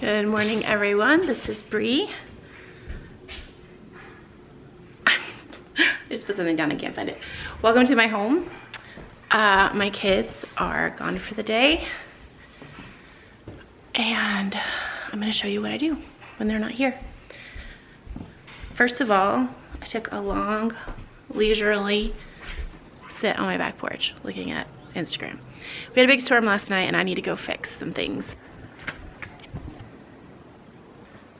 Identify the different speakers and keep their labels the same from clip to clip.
Speaker 1: Good morning, everyone. This is Bree. I just put something down, I can't find it. Welcome to my home. My kids are gone for the day, and I'm gonna show you what I do when they're not here. First of all, I took a long, leisurely sit on my back porch looking at Instagram. We had a big storm last night and I need to go fix some things.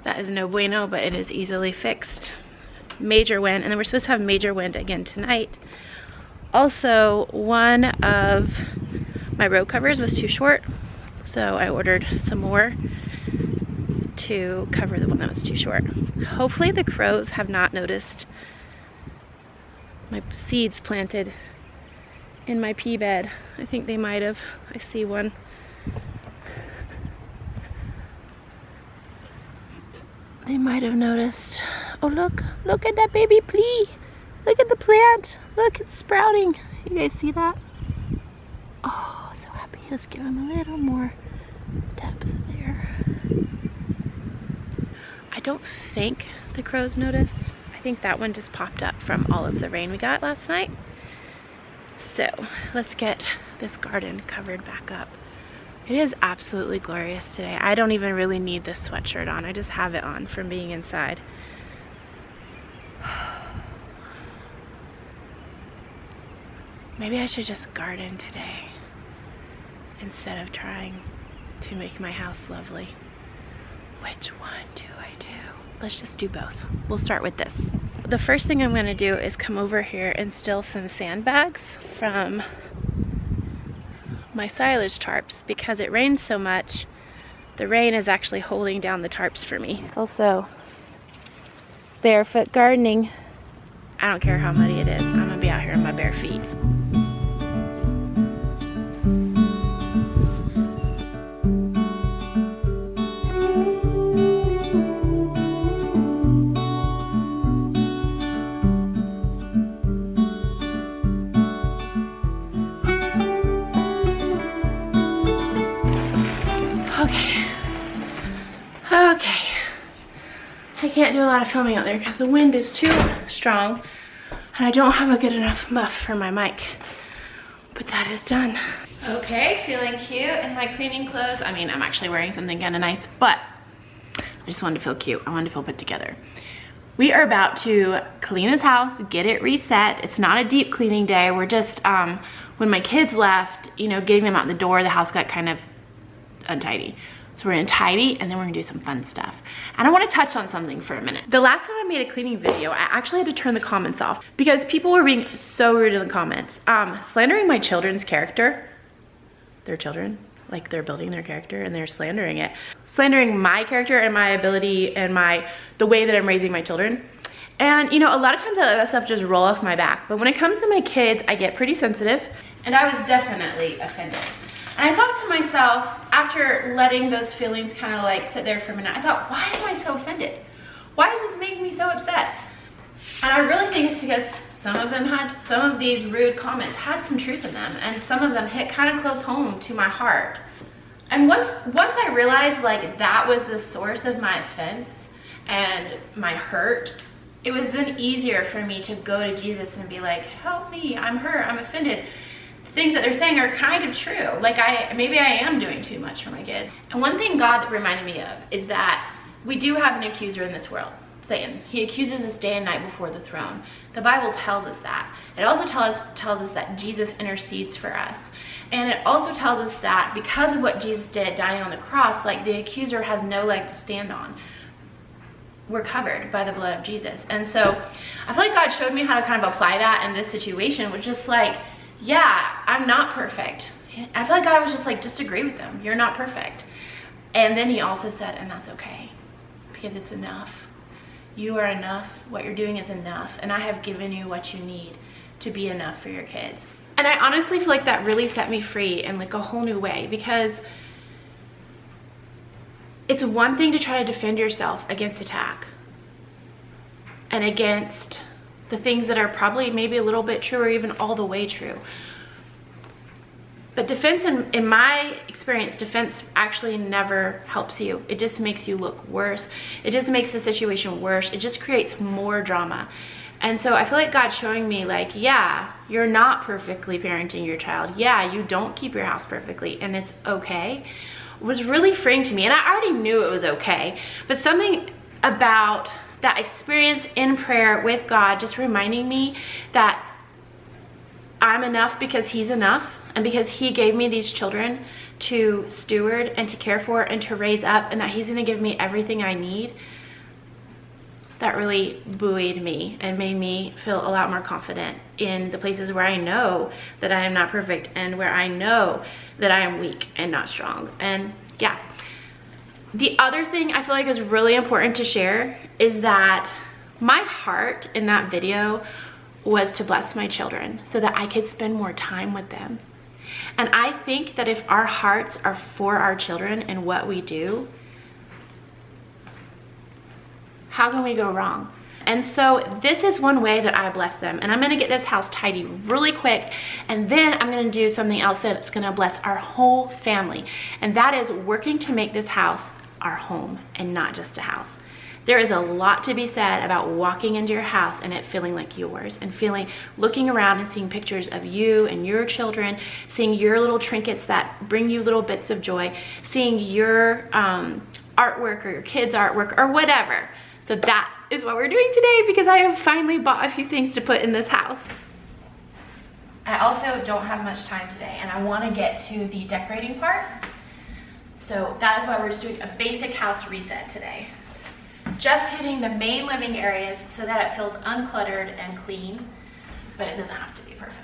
Speaker 1: That is no bueno, but it is easily fixed. Major wind, and then we're supposed to have major wind again tonight. Also, one of my row covers was too short, so I ordered some more to cover the one that was too short. Hopefully the crows have not noticed my seeds planted in my pea bed. I think they might have. I see one. They might have noticed. Oh, look at that baby pea. Look at the plant. Look, it's sprouting. You guys see that? Oh, so happy. Let's give him a little more depth there. I don't think the crows noticed. I think that one just popped up from all of the rain we got last night. So let's get this garden covered back up. It is absolutely glorious today. I don't even really need this sweatshirt on. I just have it on from being inside. Maybe I should just garden today instead of trying to make my house lovely. Which one do I do? Let's just do both. We'll start with this. The first thing I'm gonna do is come over here and steal some sandbags from my silage tarps because it rains so much. The rain is actually holding down the tarps for me. Also, barefoot gardening. I don't care how muddy it is. I'm gonna be out here in my bare feet. Okay, I can't do a lot of filming out there because the wind is too strong and I don't have a good enough muff for my mic, but that is done. Okay, feeling cute in my cleaning clothes. I mean, I'm actually wearing something kind of nice, but I just wanted to feel cute. I wanted to feel put together. We are about to clean this house, get it reset. It's not a deep cleaning day. We're just, when my kids left, you know, getting them out the door, the house got kind of untidy. So we're gonna tidy and then we're gonna do some fun stuff. And I wanna touch on something for a minute. The last time I made a cleaning video, I actually had to turn the comments off because people were being so rude in the comments. Slandering my children's character, their children, like they're building their character and they're slandering it. Slandering my character and my ability and the way that I'm raising my children. And you know, a lot of times I let that stuff just roll off my back. But when it comes to my kids, I get pretty sensitive. And I was definitely offended. And I thought to myself, after letting those feelings kind of like sit there for a minute, I thought, why am I so offended? Why does this make me so upset? And I really think it's because some of these rude comments had some truth in them, and some of them hit kind of close home to my heart. And once I realized like that was the source of my offense and my hurt, it was then easier for me to go to Jesus and be like, help me, I'm hurt, I'm offended. Things that they're saying are kind of true. Like maybe I am doing too much for my kids. And one thing God reminded me of is that we do have an accuser in this world, Satan. He accuses us day and night before the throne. The Bible tells us that. It also tells us that Jesus intercedes for us. And it also tells us that because of what Jesus did dying on the cross, like the accuser has no leg to stand on. We're covered by the blood of Jesus. And so I feel like God showed me how to kind of apply that in this situation, which is like, yeah, I'm not perfect. I feel like God was just like, just agree with them. You're not perfect. And then he also said, and that's okay, because it's enough. You are enough. What you're doing is enough. And I have given you what you need to be enough for your kids. And I honestly feel like that really set me free in like a whole new way, because it's one thing to try to defend yourself against attack and against the things that are probably maybe a little bit true or even all the way true. But defense, in my experience, defense actually never helps you. It just makes you look worse. It just makes the situation worse. It just creates more drama. And so I feel like God's showing me, like, yeah, you're not perfectly parenting your child. Yeah, you don't keep your house perfectly, and it's okay. It was really freeing to me, and I already knew it was okay. But something about that experience in prayer with God just reminding me that I'm enough because He's enough, and because He gave me these children to steward and to care for and to raise up, and that He's gonna give me everything I need. That really buoyed me and made me feel a lot more confident in the places where I know that I am not perfect and where I know that I am weak and not strong. And yeah. The other thing I feel like is really important to share is that my heart in that video was to bless my children so that I could spend more time with them. And I think that if our hearts are for our children and what we do, how can we go wrong? And so this is one way that I bless them. And I'm gonna get this house tidy really quick, and then I'm gonna do something else that's gonna bless our whole family. And that is working to make this house our home and not just a house. There is a lot to be said about walking into your house and it feeling like yours, and looking around and seeing pictures of you and your children, seeing your little trinkets that bring you little bits of joy, seeing your artwork or your kids' artwork or whatever. So that is what we're doing today, because I have finally bought a few things to put in this house. I also don't have much time today, and I want to get to the decorating part. So that is why we're just doing a basic house reset today. Just hitting the main living areas so that it feels uncluttered and clean, but it doesn't have to be perfect.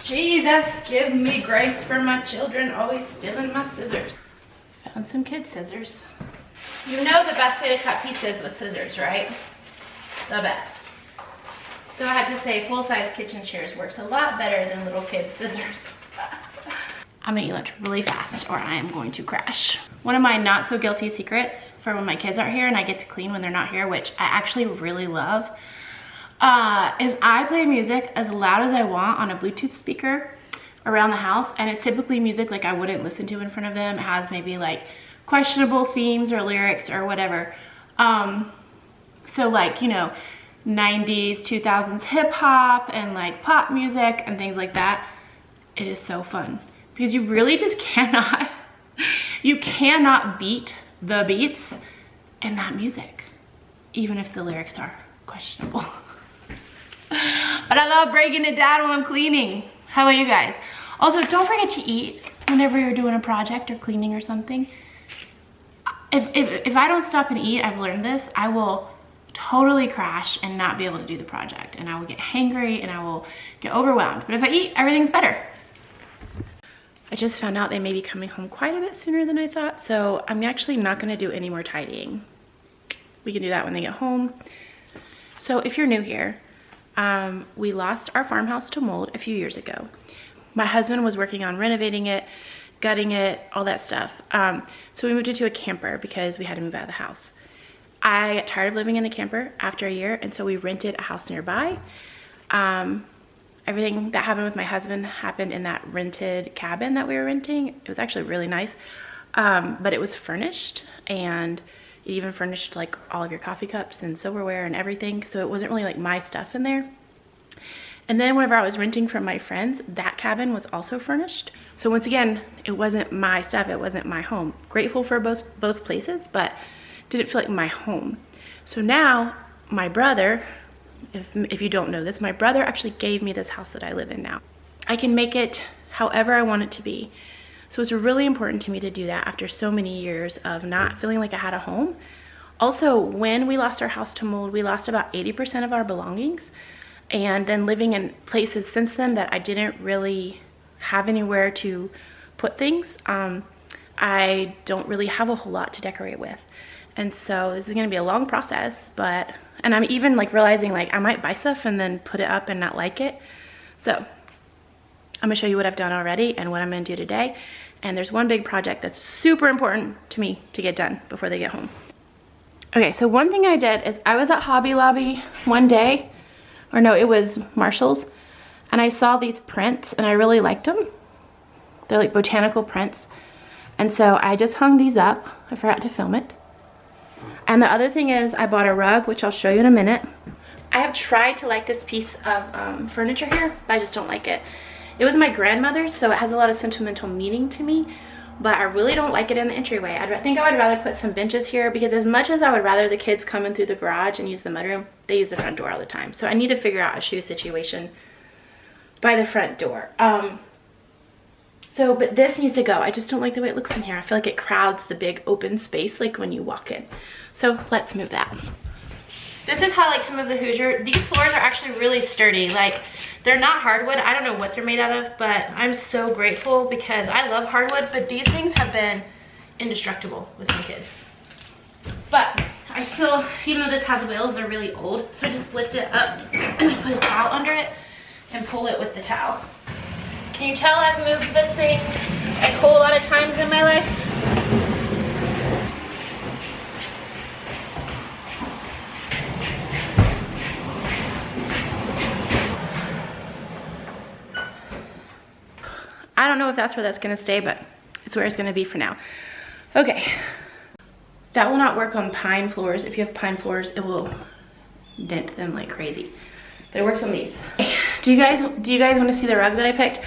Speaker 1: Jesus, give me grace for my children, always stealing my scissors. Found some kid scissors. You know the best way to cut pizza is with scissors, right? The best. Though I have to say, full-size kitchen shears works a lot better than little kids' scissors. I'm gonna eat lunch really fast or I am going to crash. One of my not so guilty secrets for when my kids aren't here and I get to clean when they're not here, which I actually really love, is I play music as loud as I want on a Bluetooth speaker around the house, and it's typically music like I wouldn't listen to in front of them. It has maybe like questionable themes or lyrics or whatever. So like, you know, 90s, 2000s hip hop and like pop music and things like that. It is so fun because you really just cannot, you cannot beat the beats in that music, even if the lyrics are questionable. But I love breaking it down while I'm cleaning. How about you guys? Also, don't forget to eat whenever you're doing a project or cleaning or something. If I don't stop and eat, I've learned this, I will totally crash and not be able to do the project. And I will get hangry and I will get overwhelmed. But if I eat, everything's better. I just found out they may be coming home quite a bit sooner than I thought. So I'm actually not gonna do any more tidying. We can do that when they get home. So if you're new here, we lost our farmhouse to mold a few years ago. My husband was working on renovating it, gutting it, all that stuff. So we moved into a camper because we had to move out of the house. I got tired of living in a camper after a year, and so we rented a house nearby. Everything that happened with my husband happened in that rented cabin that we were renting. It was actually really nice, but it was furnished, and it even furnished like all of your coffee cups and silverware and everything. So it wasn't really like my stuff in there. And then whenever I was renting from my friends, that cabin was also furnished. So once again, it wasn't my stuff, it wasn't my home. Grateful for both places, but didn't feel like my home. So now my brother, if you don't know this, my brother actually gave me this house that I live in now. I can make it however I want it to be. So it's really important to me to do that after so many years of not feeling like I had a home. Also, when we lost our house to mold, we lost about 80% of our belongings. And then living in places since then that I didn't really have anywhere to put things, I don't really have a whole lot to decorate with. And so this is gonna be a long process, and I'm even like realizing like I might buy stuff and then put it up and not like it. So I'm gonna show you what I've done already and what I'm gonna do today. And there's one big project that's super important to me to get done before they get home. Okay, so one thing I did is I was at Hobby Lobby one day, or no, it was Marshall's, and I saw these prints and I really liked them. They're like botanical prints. And so I just hung these up. I forgot to film it. And the other thing is I bought a rug, which I'll show you in a minute. I have tried to like this piece of furniture here, but I just don't like it. It was my grandmother's, so it has a lot of sentimental meaning to me, but I really don't like it in the entryway. I think I would rather put some benches here, because as much as I would rather the kids come in through the garage and use the mudroom, they use the front door all the time. So I need to figure out a shoe situation by the front door. But this needs to go. I just don't like the way it looks in here. I feel like it crowds the big open space like when you walk in. So let's move that. This is how I like to move the Hoosier. These floors are actually really sturdy. Like, they're not hardwood. I don't know what they're made out of, but I'm so grateful because I love hardwood, but these things have been indestructible with my kids. But I still, even though this has wheels, they're really old. So I just lift it up and I put a towel under it and pull it with the towel. Can you tell I've moved this thing a whole lot of times in my life? I don't know if that's where that's gonna stay, but it's where it's gonna be for now. Okay, that will not work on pine floors. If you have pine floors, it will dent them like crazy. But it works on these. Do you guys want to see the rug that I picked?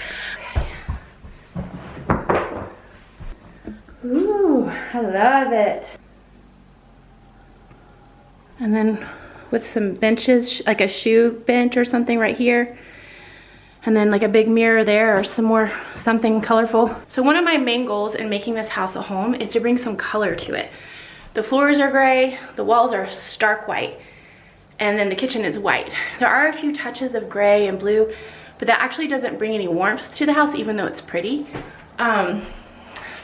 Speaker 1: Ooh, I love it. And then with some benches, like a shoe bench or something right here. And then like a big mirror there, or something colorful. So one of my main goals in making this house a home is to bring some color to it. The floors are gray, the walls are stark white, and then the kitchen is white. There are a few touches of gray and blue, but that actually doesn't bring any warmth to the house, even though it's pretty.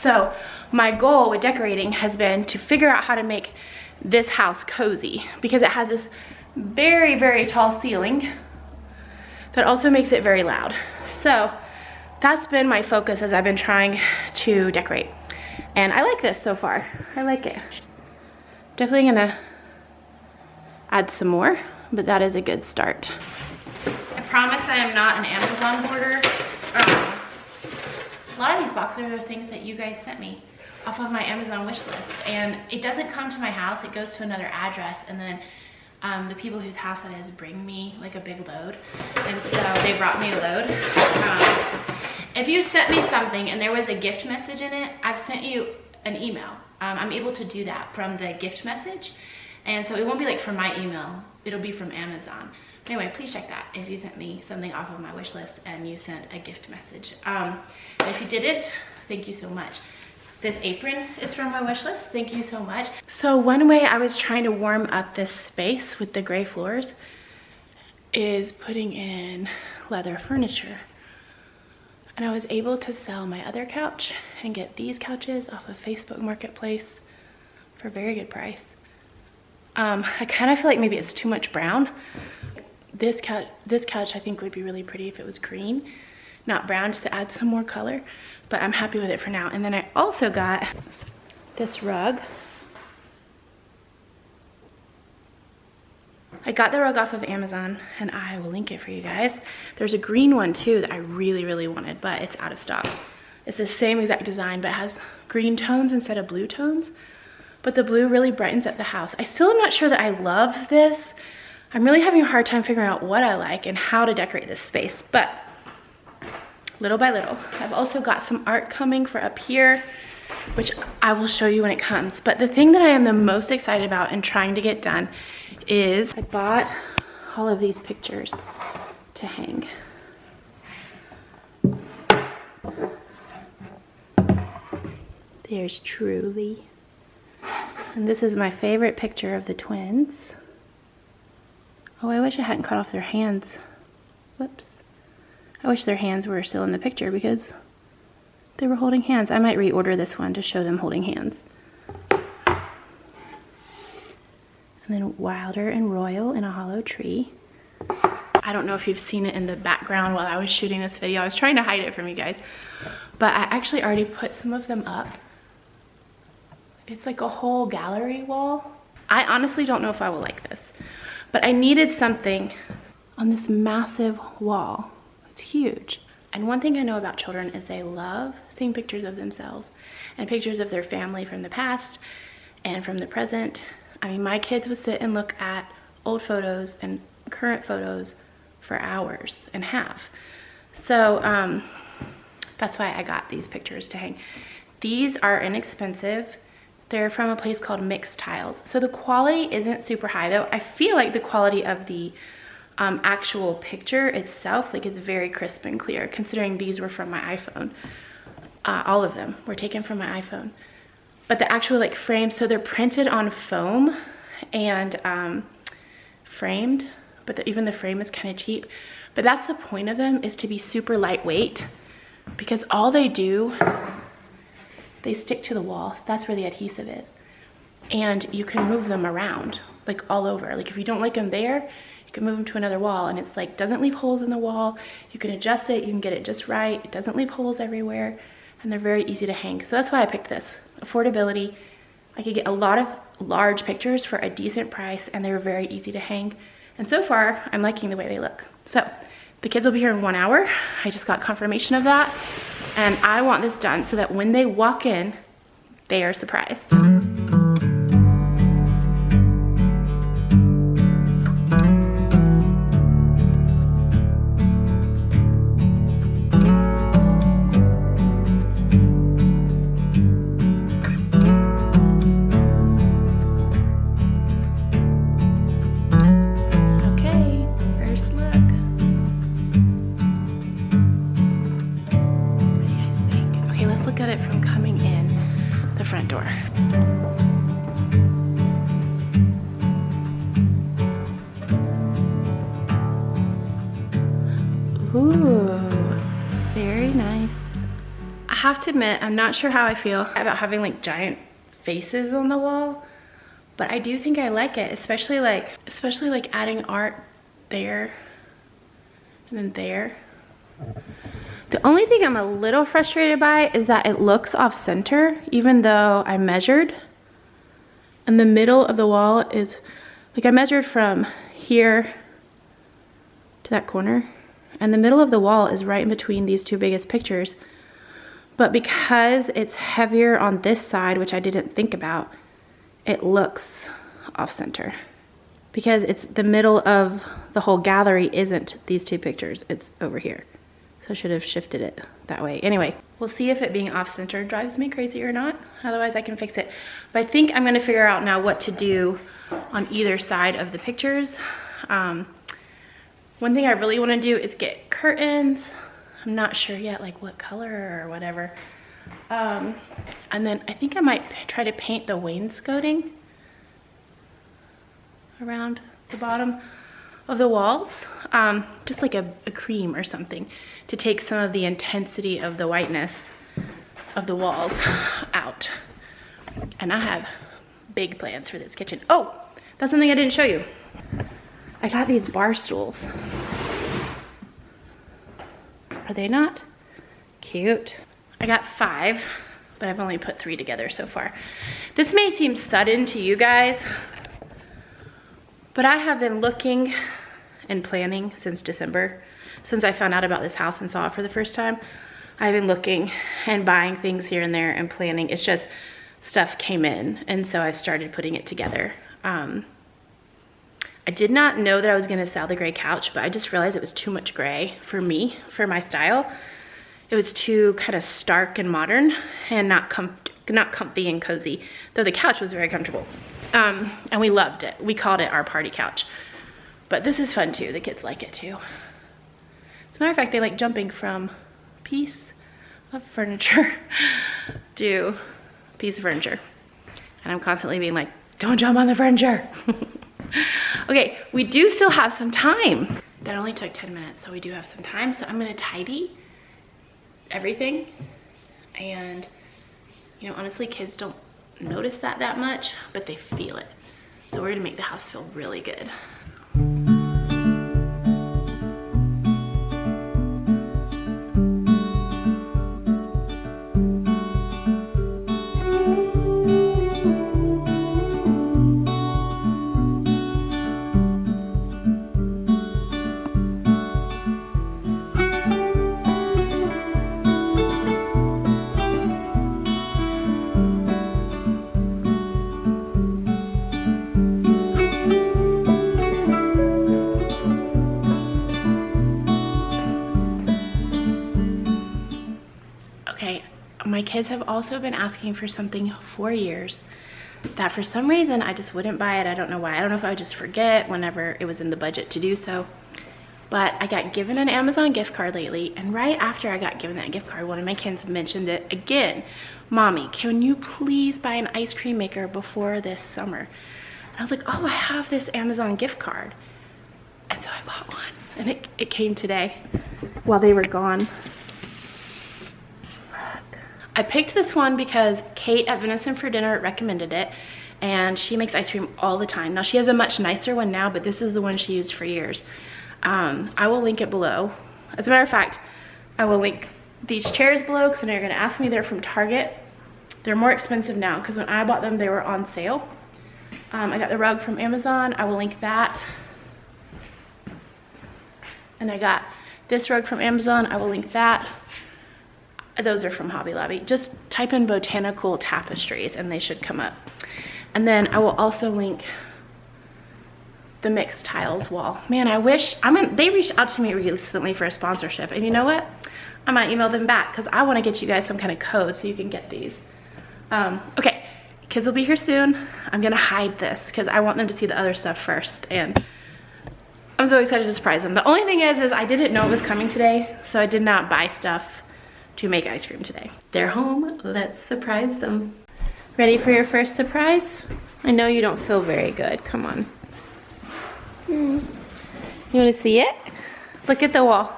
Speaker 1: So my goal with decorating has been to figure out how to make this house cozy, because it has this very, very tall ceiling that also makes it very loud. So that's been my focus as I've been trying to decorate. And I like this so far. I like it. Definitely gonna add some more, but that is a good start. I promise I am not an Amazon hoarder. A lot of these boxes are things that you guys sent me off of my Amazon wish list, and it doesn't come to my house, it goes to another address, and then the people whose house that is bring me like a big load, and so they brought me a load. If you sent me something and there was a gift message in it, I've sent you an email. I'm able to do that from the gift message, and so it won't be like from my email, it'll be from Amazon. Anyway, please check that if you sent me something off of my wish list and you sent a gift message. And if you didn't, thank you so much. This apron is from my wish list. Thank you so much. So one way I was trying to warm up this space with the gray floors is putting in leather furniture. And I was able to sell my other couch and get these couches off of Facebook Marketplace for a very good price. I kind of feel like maybe it's too much brown. This couch I think would be really pretty if it was green, not brown, just to add some more color. But I'm happy with it for now. And then I also got this rug. I got the rug off of Amazon, and I will link it for you guys. There's a green one too that I really, really wanted, but it's out of stock. It's the same exact design, but it has green tones instead of blue tones. But the blue really brightens up the house. I still am not sure that I love this. I'm really having a hard time figuring out what I like and how to decorate this space, but little by little. I've also got some art coming for up here, which I will show you when it comes. But the thing that I am the most excited about and trying to get done is I bought all of these pictures to hang. There's Truly. And this is my favorite picture of the twins. Oh, I wish I hadn't cut off their hands. Whoops. I wish their hands were still in the picture because they were holding hands. I might reorder this one to show them holding hands. And then Wilder and Royal in a hollow tree. I don't know if you've seen it in the background while I was shooting this video. I was trying to hide it from you guys, but I actually already put some of them up. It's like a whole gallery wall. I honestly don't know if I will like this, but I needed something on this massive wall. It's huge. And one thing I know about children is they love seeing pictures of themselves and pictures of their family from the past and from the present. I mean, my kids would sit and look at old photos and current photos for hours and have. So that's why I got these pictures to hang. These are inexpensive. They're from a place called Mixed Tiles. So the quality isn't super high though. I feel like the quality of the actual picture itself like is very crisp and clear, considering these were from my iPhone. All of them were taken from my iPhone. But the actual like frames, so they're printed on foam and framed, but even the frame is kind of cheap. But that's the point of them, is to be super lightweight, because all they do, they stick to the wall. So that's where the adhesive is. And you can move them around, like all over. Like if you don't like them there, you can move them to another wall, and it's like, doesn't leave holes in the wall. You can adjust it, you can get it just right. It doesn't leave holes everywhere, and they're very easy to hang. So that's why I picked this. Affordability. I could get a lot of large pictures for a decent price, and they were very easy to hang. And so far, I'm liking the way they look. So the kids will be here in 1 hour. I just got confirmation of that. And I want this done so that when they walk in, they are surprised. Ooh, very nice. I have to admit, I'm not sure how I feel about having like giant faces on the wall, but I do think I like it, especially like adding art there and then there. The only thing I'm a little frustrated by is that it looks off center, even though I measured. And the middle of the wall is, like I measured from here to that corner. And the middle of the wall is right in between these two biggest pictures. But because it's heavier on this side, which I didn't think about, it looks off center. Because it's the middle of the whole gallery isn't these two pictures, it's over here. So I should have shifted it that way. Anyway, we'll see if it being off center drives me crazy or not. Otherwise I can fix it. But I think I'm gonna figure out now what to do on either side of the pictures. One thing I really want to do is get curtains. I'm not sure yet, like what color or whatever. And then I think I might try to paint the wainscoting around the bottom of the walls, just like a cream or something, to take some of the intensity of the whiteness of the walls out. And I have big plans for this kitchen. Oh, that's something I didn't show you. I got these bar stools. Are they not cute? I got 5, but I've only put 3 together so far. This may seem sudden to you guys, but I have been looking and planning since December. Since I found out about this house and saw it for the first time, I've been looking and buying things here and there and planning. It's just stuff came in, and so I've started putting it together. I did not know that I was gonna sell the gray couch, but I just realized it was too much gray for me, for my style. It was too kind of stark and modern and not comfy and cozy, though the couch was very comfortable. And we loved it. We called it our party couch. But this is fun too, the kids like it too. As a matter of fact, they like jumping from piece of furniture to piece of furniture. And I'm constantly being like, don't jump on the furniture. Okay, we do still have some time. That only took 10 minutes, so we do have some time. So I'm gonna tidy everything. And, you know, honestly, kids don't notice that much, but they feel it. So we're gonna make the house feel really good. My kids have also been asking for something for years that for some reason I just wouldn't buy it. I don't know why. I don't know if I would just forget whenever it was in the budget to do so. But I got given an Amazon gift card lately, and right after I got given that gift card, one of my kids mentioned it again. Mommy, can you please buy an ice cream maker before this summer? And I was like, oh, I have this Amazon gift card. And so I bought one, and it came today while they were gone. I picked this one because Kate at Venison for Dinner recommended it, and she makes ice cream all the time. Now she has a much nicer one now, but this is the one she used for years. I will link it below. As a matter of fact, I will link these chairs below because I know you're gonna ask me. They're from Target. They're more expensive now because when I bought them, they were on sale. I got the rug from Amazon. I will link that. And I got this rug from Amazon. I will link that. Those are from Hobby Lobby. Just type in botanical tapestries and they should come up. And then I will also link the mixed tiles wall. Man, I wish, they reached out to me recently for a sponsorship, and you know what? I might email them back because I want to get you guys some kind of code so you can get these. Okay, kids will be here soon. I'm gonna hide this because I want them to see the other stuff first, and I'm so excited to surprise them. The only thing is I didn't know it was coming today, so I did not buy stuff to make ice cream today. They're home, let's surprise them. Ready for your first surprise? I know you don't feel very good, come on. You wanna see it? Look at the wall.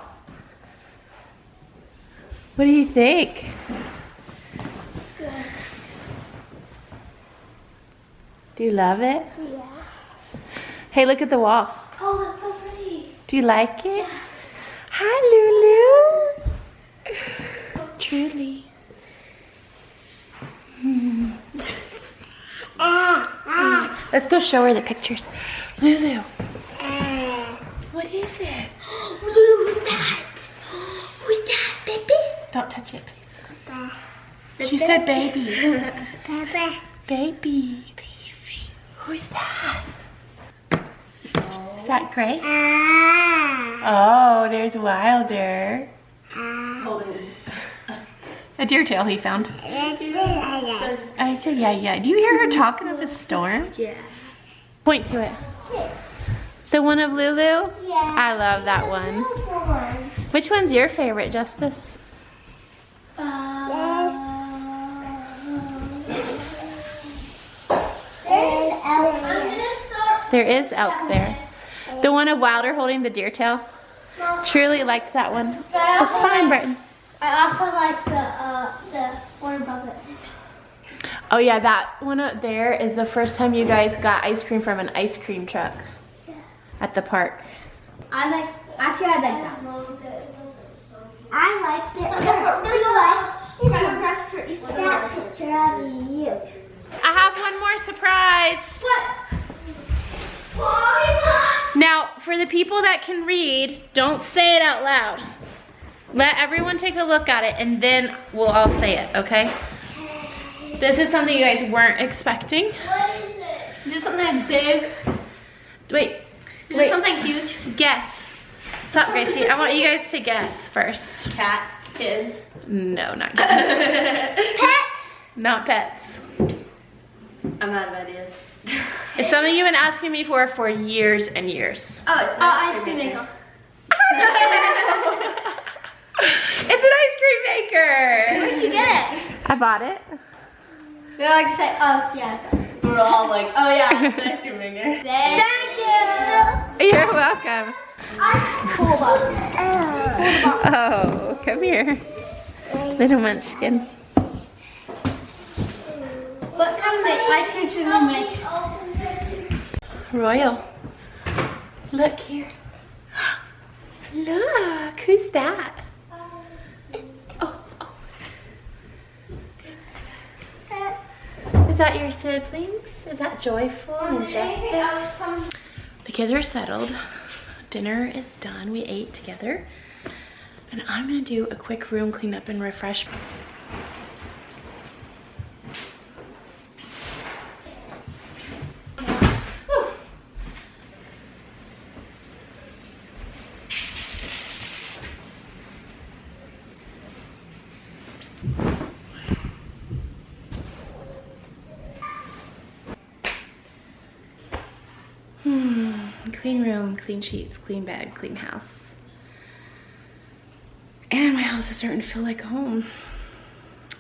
Speaker 1: What do you think?
Speaker 2: Good.
Speaker 1: Do you love it?
Speaker 2: Yeah.
Speaker 1: Hey, look at the wall.
Speaker 2: Oh, that's so pretty.
Speaker 1: Do you like it?
Speaker 2: Yeah.
Speaker 1: Hi, Lulu. Truly. Let's go show her the pictures. Lulu. What is it?
Speaker 2: Lulu, who's that? Who's that, baby?
Speaker 1: Don't touch it, please. She said baby.
Speaker 2: Baby.
Speaker 1: Baby. Who's that? Is that Gray? Oh, there's Wilder. A deer tail he found. I said, yeah. Do you hear her talking of a storm?
Speaker 2: Yeah.
Speaker 1: Point to it.
Speaker 2: This.
Speaker 1: The one of Lulu?
Speaker 2: Yeah.
Speaker 1: I love that one. Which one's your favorite, Justice? There is elk there. The one of Wilder holding the deer tail. Truly liked that one. It's fine, Britton.
Speaker 2: I also like the one above it.
Speaker 1: Oh yeah, that one up there is the first time you guys got ice cream from an ice cream truck at the park.
Speaker 2: I like that. I liked it. That picture of you.
Speaker 1: I have one more surprise.
Speaker 2: What?
Speaker 1: Now, for the people that can read, don't say it out loud. Let everyone take a look at it and then we'll all say it, okay? This is something you guys weren't expecting.
Speaker 2: What is it? Is it something big?
Speaker 1: Wait.
Speaker 2: Is it something huge?
Speaker 1: Guess. Stop, Gracie. I want you guys to guess first.
Speaker 2: Cats, kids.
Speaker 1: No, not kids.
Speaker 2: Pets.
Speaker 1: Not pets.
Speaker 2: I'm out of ideas.
Speaker 1: It's something you've been asking me for years and years.
Speaker 2: Oh, it's an ice cream maker.
Speaker 1: It's an ice cream maker.
Speaker 2: Where did you get it?
Speaker 1: I bought it.
Speaker 2: We all like to say, oh, yeah, it's ice cream. We're all like, oh yeah, it's an ice cream maker. Thank you.
Speaker 1: You're welcome.
Speaker 2: Cool box.
Speaker 1: Oh, come here. Little munchkin.
Speaker 2: What kind of ice cream should we make?
Speaker 1: Royal. Look here. Look, who's that? Oh. Is that your siblings? Is that Joyful and Justice? The kids are settled. Dinner is done. We ate together. And I'm gonna do a quick room cleanup and refresh. Clean room, clean sheets, clean bed, clean house. And my house is starting to feel like home.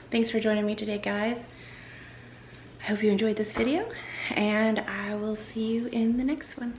Speaker 1: Thanks for joining me today, guys. I hope you enjoyed this video, and I will see you in the next one.